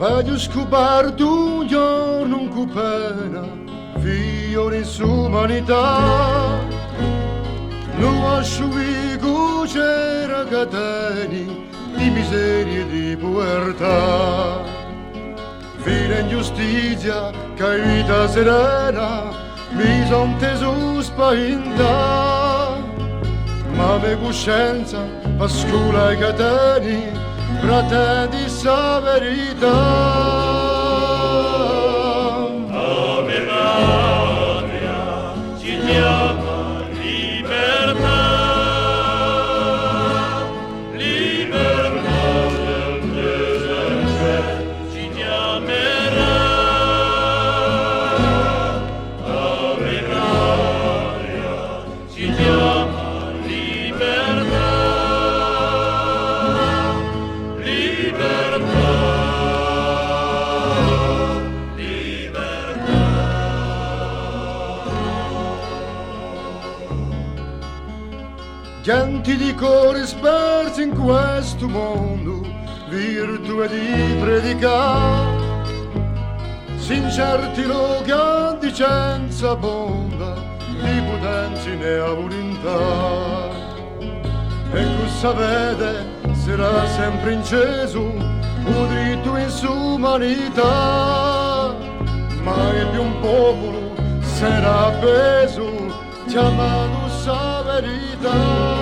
Voglio scopare un giorno un cupena, fiore in sumanità. Non asciughi c'era cateni di miseria e di povertà. Fine ingiustizia, che vita serena, mi son teso spaventà. Ma me coscienza, pascola i cateni, fratelli sa verità. Ave Maria, ci chiama libertà, libertà del presente ci chiamerà. Ave Maria, ci chiama Genti di cuore spersi in questo mondo, virtù di predicare, sincerti loganti senza bonda, di potenza ne ha volontà. E cosa vede sarà sempre inceso, un dritto in sumanità, ma è più un popolo sarà appeso, chiamato sa verità.